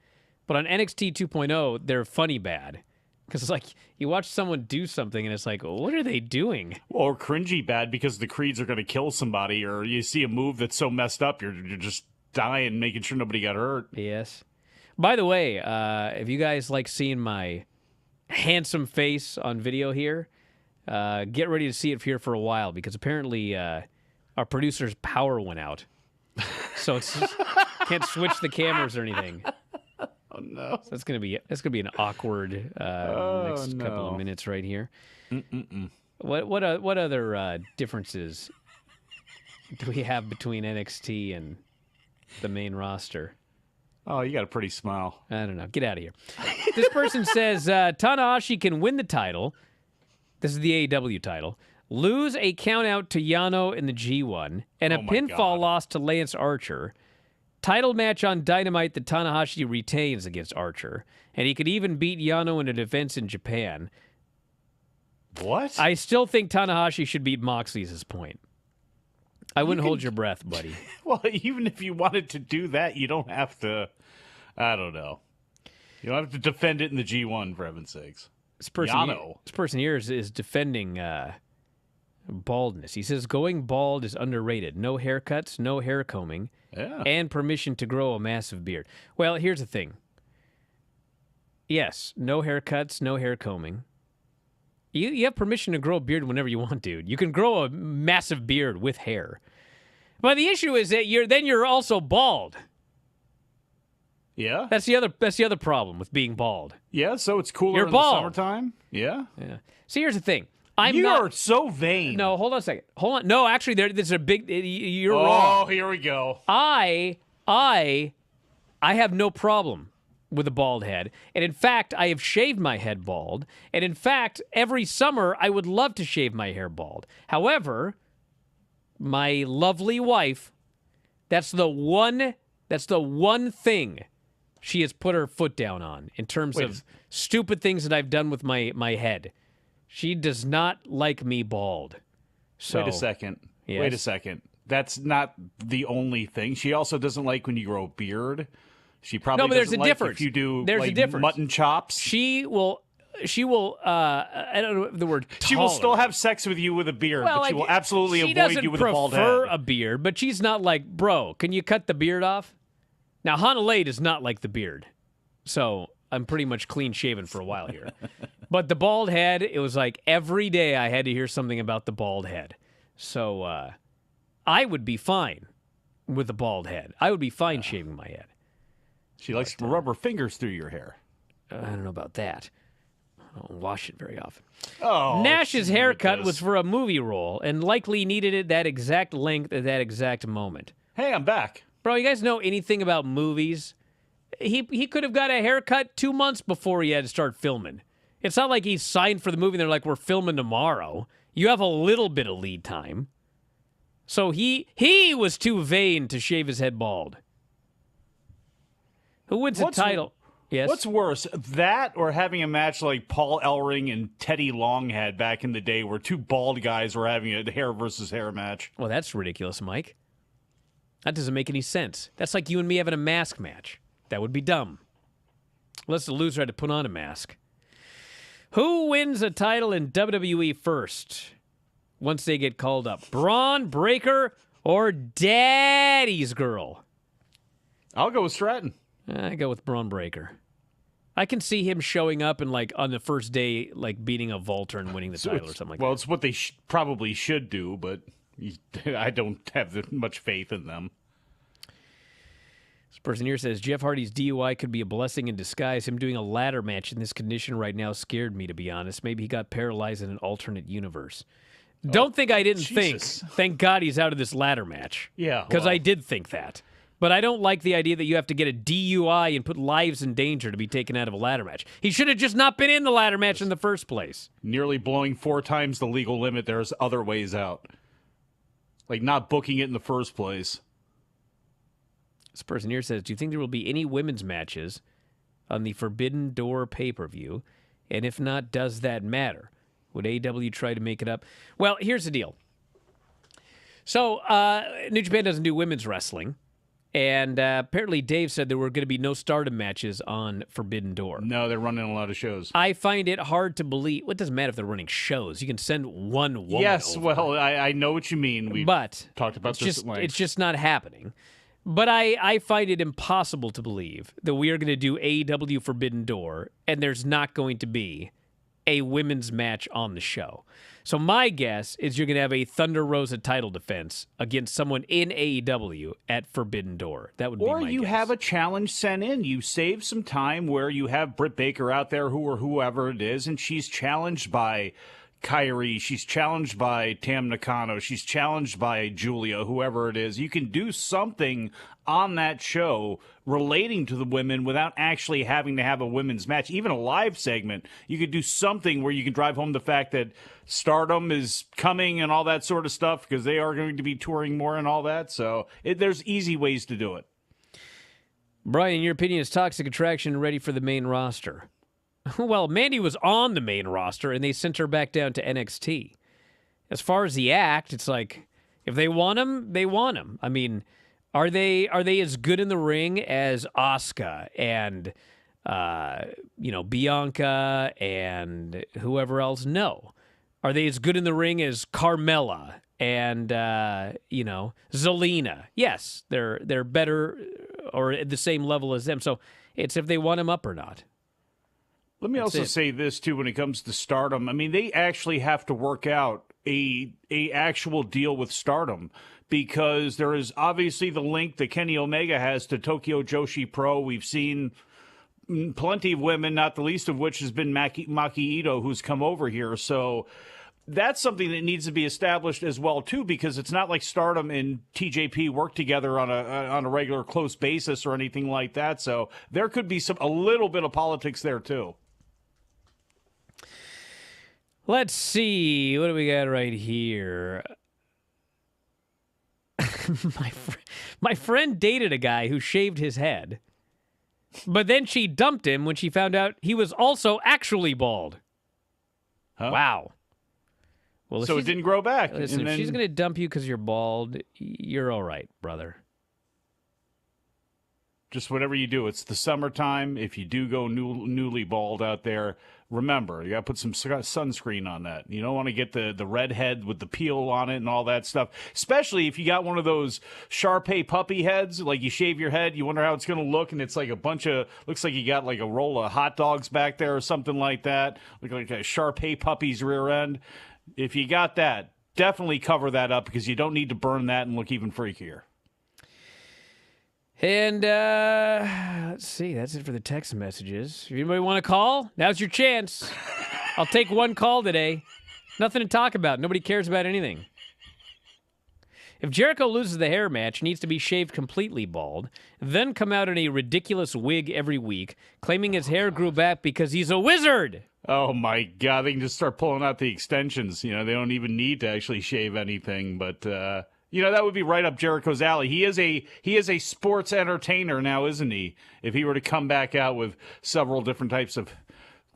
Speaker 1: But on NXT 2.0, they're funny bad. Because you watch someone do something and it's what are they doing?
Speaker 4: Or cringy bad because the Creeds are going to kill somebody, or you see a move that's so messed up, you're just dying, making sure nobody got hurt.
Speaker 1: Yes. By the way, if you guys like seeing my handsome face on video here, get ready to see it here for a while, because apparently our producer's power went out. So it's can't switch the cameras or anything.
Speaker 4: Oh no.
Speaker 1: So that's gonna be an awkward next couple of minutes right here. What other differences do we have between NXT and the main roster?
Speaker 4: Oh, you got a pretty smile.
Speaker 1: I don't know. Get out of here. This person says Tanahashi can win the title. This is the AEW title. Lose a countout to Yano in the G1, and a pinfall loss to Lance Archer. Title match on Dynamite that Tanahashi retains against Archer, and he could even beat Yano in a defense in Japan.
Speaker 4: What?
Speaker 1: I still think Tanahashi should beat Moxley at this point. I wouldn't hold your breath, buddy.
Speaker 4: Well, even if you wanted to do that, you don't have to. I don't know. You don't have to defend it in the G1, for heaven's sakes.
Speaker 1: This person here is defending baldness. He says going bald is underrated. No haircuts, no hair combing, and permission to grow a massive beard. Well, here's the thing. Yes, no haircuts, no hair combing. You have permission to grow a beard whenever you want, dude. You can grow a massive beard with hair. But the issue is that you're also bald.
Speaker 4: Yeah.
Speaker 1: That's the other problem with being bald.
Speaker 4: Yeah, so it's cooler
Speaker 1: You're
Speaker 4: in
Speaker 1: bald.
Speaker 4: the summertime. Yeah.
Speaker 1: Yeah. See, here's the thing.
Speaker 4: You are so vain.
Speaker 1: No, hold on a second. Hold on. No, actually, there's a big. You're wrong.
Speaker 4: Oh, here we go.
Speaker 1: I have no problem with a bald head, and in fact, I have shaved my head bald. And in fact, every summer I would love to shave my hair bald. However, my lovely wife, that's the one thing she has put her foot down on in terms of stupid things that I've done with my head. She does not like me bald. So,
Speaker 4: Wait a second.
Speaker 1: Yes.
Speaker 4: Wait a second. That's not the only thing. She also doesn't like when you grow a beard. She probably
Speaker 1: No, but there's
Speaker 4: doesn't
Speaker 1: a
Speaker 4: like
Speaker 1: difference.
Speaker 4: if you do
Speaker 1: There's a difference.
Speaker 4: mutton chops.
Speaker 1: She will I don't know the word
Speaker 4: She will still
Speaker 1: tolerate.
Speaker 4: have sex with you with a beard,
Speaker 1: Well,
Speaker 4: but she will absolutely
Speaker 1: she
Speaker 4: avoid you with a bald
Speaker 1: doesn't prefer
Speaker 4: head.
Speaker 1: a beard, but she's not like, bro, can you cut the beard off? Now, Hanalei does not like the beard, so I'm pretty much clean shaven for a while here. But the bald head, it was like every day I had to hear something about the bald head. So I would be fine with a bald head. I would be fine shaving my head.
Speaker 4: She likes to rub her fingers through your hair.
Speaker 1: I don't know about that. I don't wash it very often.
Speaker 4: Oh,
Speaker 1: Nash's haircut
Speaker 4: this.
Speaker 1: was for a movie role and likely needed it that exact length at that exact moment.
Speaker 4: Hey, I'm back.
Speaker 1: Bro, you guys know anything about movies? He could have got a haircut 2 months before he had to start filming. It's not like he's signed for the movie and they're like, we're filming tomorrow. You have a little bit of lead time. So he was too vain to shave his head bald. Who wins the title? Yes.
Speaker 4: What's worse, that or having a match like Paul Ellering and Teddy Long had back in the day where two bald guys were having a hair versus hair match?
Speaker 1: Well, that's ridiculous, Mike. That doesn't make any sense. That's like you and me having a mask match. That would be dumb. Unless the loser had to put on a mask. Who wins a title in WWE first once they get called up? Braun Breaker or Daddy's Girl?
Speaker 4: I'll go with Stratton.
Speaker 1: I go with Braun Breaker. I can see him showing up and, like, on the first day, like, beating a vaulter and winning the title or something like that.
Speaker 4: Well, it's what they probably should do, but I don't have much faith in them.
Speaker 1: This person here says, Jeff Hardy's DUI could be a blessing in disguise. Him doing a ladder match in this condition right now scared me, to be honest. Maybe he got paralyzed in an alternate universe. Don't think I didn't
Speaker 4: Jesus.
Speaker 1: think. Thank God he's out of this ladder match.
Speaker 4: Yeah.
Speaker 1: Because
Speaker 4: well,
Speaker 1: I did think that. But I don't like the idea that you have to get a DUI and put lives in danger to be taken out of a ladder match. He should have just not been in the ladder match in the first place.
Speaker 4: nearly blowing 4 times the legal limit. There's other ways out. Like not booking it in the first place.
Speaker 1: This person here says, do you think there will be any women's matches on the Forbidden Door pay-per-view? And if not, does that matter? Would AEW try to make it up? Well, here's the deal. So, New Japan doesn't do women's wrestling. And apparently Dave said there were going to be no Stardom matches on Forbidden Door.
Speaker 4: No, they're running a lot of shows.
Speaker 1: I find it hard to believe. Well, it doesn't matter if they're running shows. You can send one woman
Speaker 4: Yes,
Speaker 1: over.
Speaker 4: well, I know what you mean. We
Speaker 1: But
Speaker 4: talked about this
Speaker 1: just,
Speaker 4: at length.
Speaker 1: it's just not happening. But I find it impossible to believe that we are going to do AEW Forbidden Door and there's not going to be a women's match on the show. So my guess is you're going to have a Thunder Rosa title defense against someone in AEW at Forbidden Door. That would be my guess.
Speaker 4: Or you have a challenge sent in. You save some time where you have Britt Baker out there, whoever it is, and she's challenged by Kyrie. She's challenged by Tam Nakano. She's challenged by Julia, whoever it is. You can do something on that show relating to the women without actually having to have a women's match. Even a live segment, you could do something where you can drive home the fact that Stardom is coming and all that sort of stuff because they are going to be touring more and all that. So there's easy ways to do it.
Speaker 1: Brian, in your opinion, is Toxic Attraction ready for the main roster? Well, Mandy was on the main roster, and they sent her back down to NXT. As far as the act, it's like, if they want him, they want him. I mean, are they as good in the ring as Asuka and, Bianca and whoever else? No. Are they as good in the ring as Carmella and, Zelina? Yes, they're better or at the same level as them. So it's if they want him up or not.
Speaker 4: Let me also say this, too, when it comes to Stardom. I mean, they actually have to work out a actual deal with Stardom because there is obviously the link that Kenny Omega has to Tokyo Joshi Pro. We've seen plenty of women, not the least of which has been Maki Ito, who's come over here. So that's something that needs to be established as well, too, because it's not like Stardom and TJP work together on a regular close basis or anything like that. So there could be a little bit of politics there, too.
Speaker 1: Let's see. What do we got right here? My friend dated a guy who shaved his head, but then she dumped him when she found out he was also actually bald.
Speaker 4: Huh?
Speaker 1: Wow. Well,
Speaker 4: So it didn't grow back.
Speaker 1: Listen, if she's going to dump you because you're bald, you're all right, brother.
Speaker 4: Just whatever you do. It's the summertime. If you do go newly bald out there, remember, you got to put some sunscreen on that. You don't want to get the red head with the peel on it and all that stuff, especially if you got one of those Shar-Pei puppy heads, like you shave your head, you wonder how it's going to look, and it's like looks like you got like a roll of hot dogs back there or something like that, look like a Shar-Pei puppy's rear end. If you got that, definitely cover that up because you don't need to burn that and look even freakier.
Speaker 1: And let's see. That's it for the text messages. If anybody want to call, now's your chance. I'll take one call today. Nothing to talk about. Nobody cares about anything. If Jericho loses the hair match, he needs to be shaved completely bald, then come out in a ridiculous wig every week, claiming his hair grew back because he's a wizard.
Speaker 4: Oh, my God. They can just start pulling out the extensions. They don't even need to actually shave anything, but... that would be right up Jericho's alley. He is a sports entertainer now, isn't he? If he were to come back out with several different types of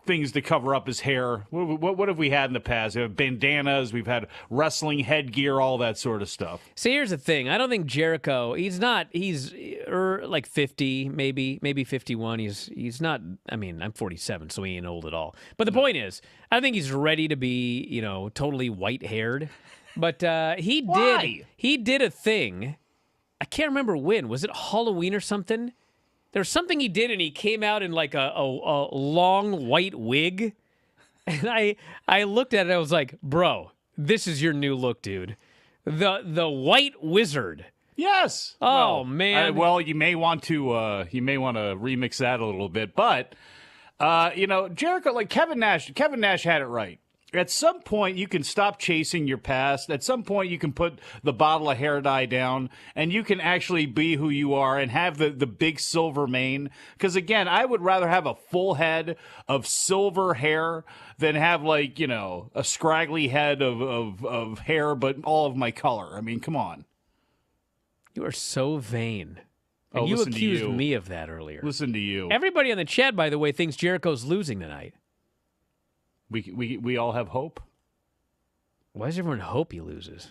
Speaker 4: things to cover up his hair. What have we had in the past? We have bandanas, we've had wrestling headgear, all that sort of stuff.
Speaker 1: See, here's the thing. I don't think Jericho, he's like 50, maybe 51. He's not, I'm 47, so he ain't old at all. But the point is, I think he's ready to be, totally white-haired. But he did a thing. I can't remember when. Was it Halloween or something? There was something he did, and he came out in like a long white wig. And I looked at it, I was like, bro, this is your new look, dude. The white wizard.
Speaker 4: Yes.
Speaker 1: Oh, man.
Speaker 4: You may want to remix that a little bit, but Jericho, like Kevin Nash had it right. At some point, you can stop chasing your past. At some point, you can put the bottle of hair dye down, and you can actually be who you are and have the big silver mane. Because, again, I would rather have a full head of silver hair than have, a scraggly head of hair, but all of my color. I mean, come on.
Speaker 1: You are so vain. And you accused me of that earlier.
Speaker 4: Listen to you.
Speaker 1: Everybody on the chat, by the way, thinks Jericho's losing tonight.
Speaker 4: We all have hope.
Speaker 1: Why does everyone hope he loses?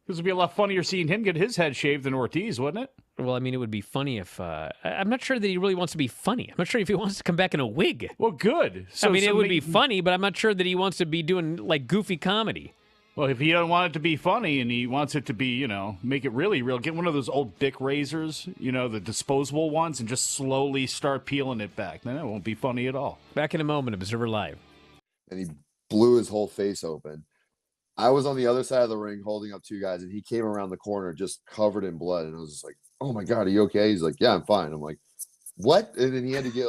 Speaker 4: Because it'd be a lot funnier seeing him get his head shaved than Ortiz, wouldn't it?
Speaker 1: Well, it would be funny if... I'm not sure that he really wants to be funny. I'm not sure if he wants to come back in a wig.
Speaker 4: Well, good.
Speaker 1: It would be funny, but I'm not sure that he wants to be doing, goofy comedy.
Speaker 4: Well, if he doesn't want it to be funny and he wants it to be, make it really real, get one of those old Bic razors, the disposable ones, and just slowly start peeling it back. Then it won't be funny at all.
Speaker 1: Back in a moment, Observer Live.
Speaker 3: And he blew his whole face open. I was on the other side of the ring holding up two guys, and he came around the corner just covered in blood. And I was just like, oh my God, are you okay? He's like, yeah, I'm fine. I'm like, what? And then he had to get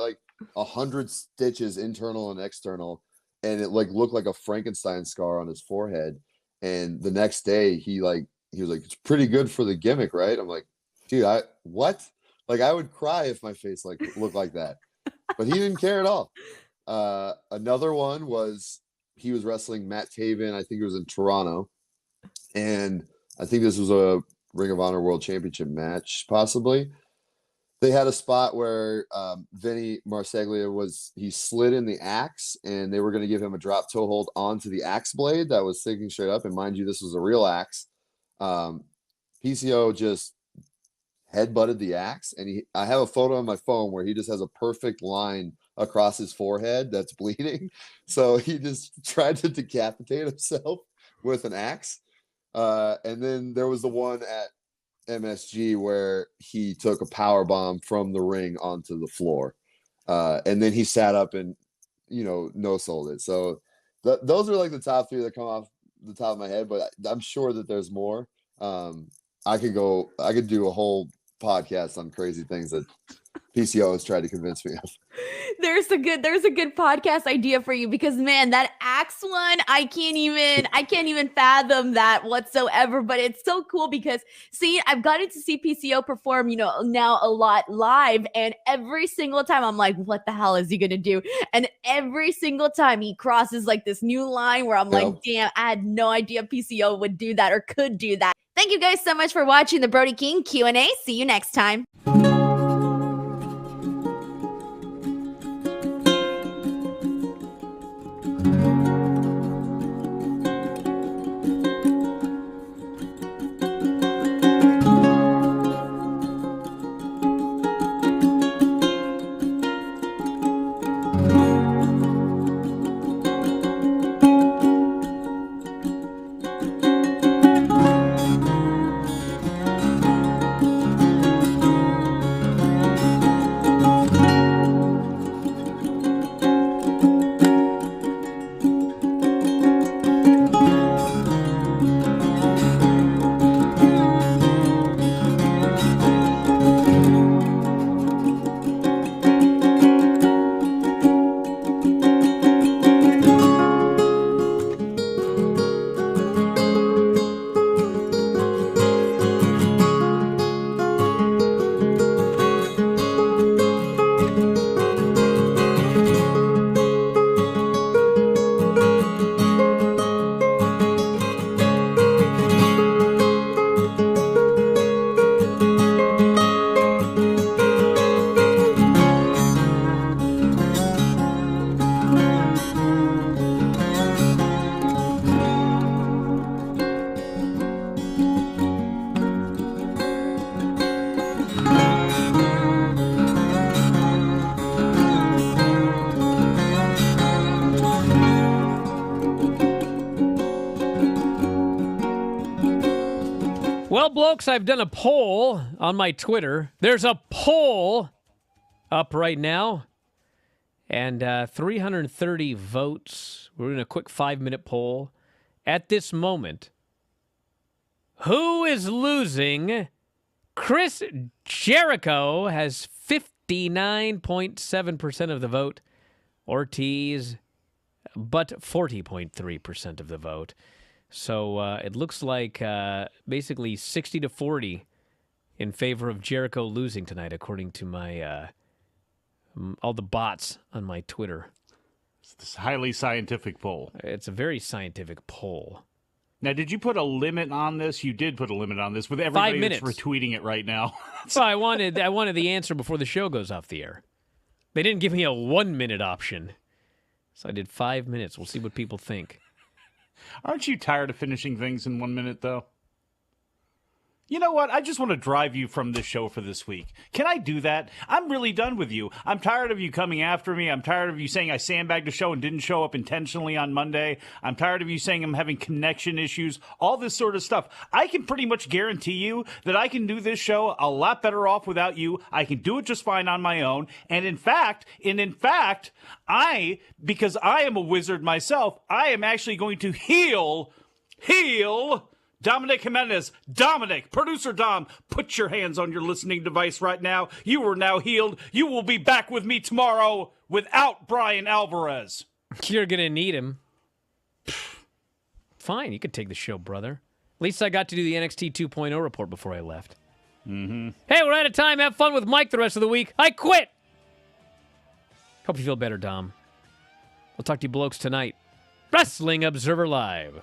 Speaker 3: 100 stitches, internal and external. And it looked like a Frankenstein scar on his forehead. And the next day he was like, it's pretty good for the gimmick, right? I'm like, dude, what? I would cry if my face looked like that. But he didn't care at all. Another one was he was wrestling Matt Taven. I think it was in Toronto. And I think this was a Ring of Honor World Championship match, possibly. They had a spot where Vinny Marseglia he slid in the axe, and they were going to give him a drop toe hold onto the axe blade that was sticking straight up. And mind you, this was a real axe. PCO just headbutted the axe, and I have a photo on my phone where he just has a perfect line across his forehead that's bleeding. So he just tried to decapitate himself with an axe. And then there was the one at MSG where he took a power bomb from the ring onto the floor. And then he sat up and, no-sold it. So those are the top three that come off the top of my head, but I'm sure that there's more. I could do a whole podcast on crazy things that PCO has tried to convince me of.
Speaker 2: There's a good podcast idea for you, because man, that axe one, I can't even fathom that whatsoever. But it's so cool because I've gotten to see PCO perform, now a lot live, and every single time I'm like, what the hell is he gonna do? And every single time he crosses this new line where I'm like, damn, I had no idea PCO would do that or could do that. Thank you guys so much for watching the Brody King Q&A. See you next time.
Speaker 1: Blokes, I've done a poll on my Twitter. There's a poll up right now. And 330 votes. We're in a quick 5-minute poll. At this moment, who is losing? Chris Jericho has 59.7% of the vote. Ortiz, but 40.3% of the vote. So it looks like basically 60-40 in favor of Jericho losing tonight, according to my all the bots on my Twitter.
Speaker 4: It's this highly scientific poll.
Speaker 1: It's a very scientific poll.
Speaker 4: Now, did you put a limit on this? You did put a limit on this with everybody
Speaker 1: 5 minutes.
Speaker 4: that's retweeting it right now.
Speaker 1: So I wanted the answer before the show goes off the air. They didn't give me a 1-minute option. So I did 5 minutes. We'll see what people think.
Speaker 4: Aren't you tired of finishing things in 1 minute, though? You know what? I just want to drive you from this show for this week. Can I do that? I'm really done with you. I'm tired of you coming after me. I'm tired of you saying I sandbagged the show and didn't show up intentionally on Monday. I'm tired of you saying I'm having connection issues, all this sort of stuff. I can pretty much guarantee you that I can do this show a lot better off without you. I can do it just fine on my own. And in fact, because I am a wizard myself, I am actually going to heal Dominic Jimenez. Dominic, producer Dom, put your hands on your listening device right now. You are now healed. You will be back with me tomorrow without Bryan Alvarez.
Speaker 1: You're going to need him. Fine, you could take the show, brother. At least I got to do the NXT 2.0 report before I left.
Speaker 4: Mm-hmm.
Speaker 1: Hey, we're out of time. Have fun with Mike the rest of the week. I quit. Hope you feel better, Dom. We'll talk to you blokes tonight. Wrestling Observer Live.